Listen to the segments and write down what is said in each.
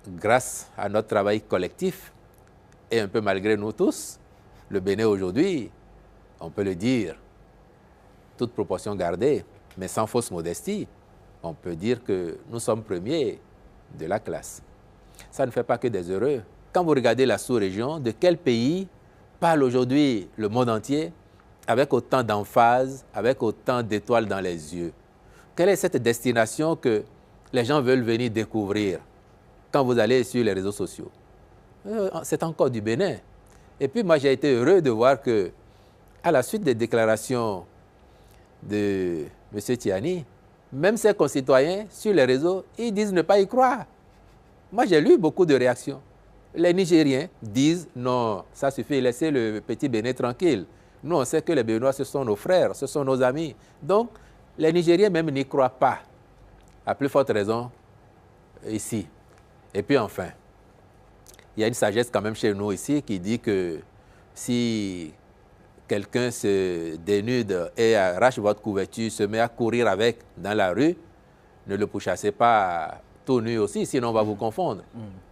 grâce à notre travail collectif, et un peu malgré nous tous, le Bénin aujourd'hui, on peut le dire, toute proportion gardée, mais sans fausse modestie, on peut dire que nous sommes premiers de la classe. Ça ne fait pas que des heureux. Quand vous regardez la sous-région, de quel pays parle aujourd'hui le monde entier avec autant d'emphase, avec autant d'étoiles dans les yeux? Quelle est cette destination que les gens veulent venir découvrir quand vous allez sur les réseaux sociaux? C'est encore du Bénin. Et puis moi, j'ai été heureux de voir que, à la suite des déclarations de M. Tiani, même ses concitoyens sur les réseaux, ils disent ne pas y croire. Moi, j'ai lu beaucoup de réactions. Les Nigériens disent non, ça suffit, laissez le petit Bénin tranquille. Nous, on sait que les Béninois, ce sont nos frères, ce sont nos amis. Donc, les Nigériens même n'y croient pas. À plus forte raison, ici. Et puis enfin, il y a une sagesse quand même chez nous ici qui dit que si quelqu'un se dénude et arrache votre couverture, se met à courir avec dans la rue, ne le pourchassez pas tout nu aussi, sinon on va vous confondre.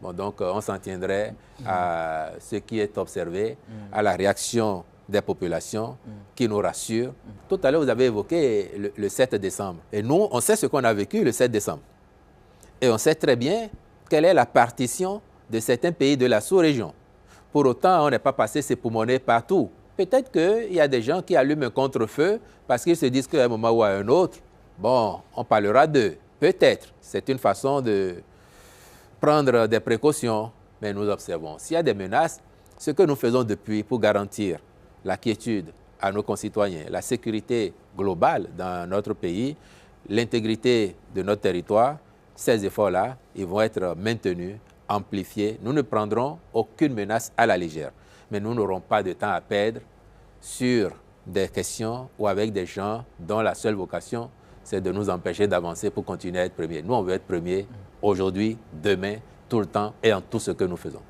Bon, donc, on s'en tiendrait à ce qui est observé, à la réaction des populations qui nous rassure. Tout à l'heure, vous avez évoqué le 7 décembre. Et nous, on sait ce qu'on a vécu le 7 décembre. Et on sait très bien quelle est la partition de certains pays de la sous-région. Pour autant, on n'est pas passé s'époumoner partout. Peut-être qu'il y a des gens qui allument un contre-feu parce qu'ils se disent qu'à un moment ou à un autre, bon, on parlera d'eux. Peut-être. C'est une façon de prendre des précautions, mais nous observons. S'il y a des menaces, ce que nous faisons depuis pour garantir la quiétude à nos concitoyens, la sécurité globale dans notre pays, l'intégrité de notre territoire, ces efforts-là, ils vont être maintenus, amplifiés. Nous ne prendrons aucune menace à la légère. Mais nous n'aurons pas de temps à perdre sur des questions ou avec des gens dont la seule vocation, c'est de nous empêcher d'avancer pour continuer à être premiers. Nous, on veut être premiers aujourd'hui, demain, tout le temps et en tout ce que nous faisons.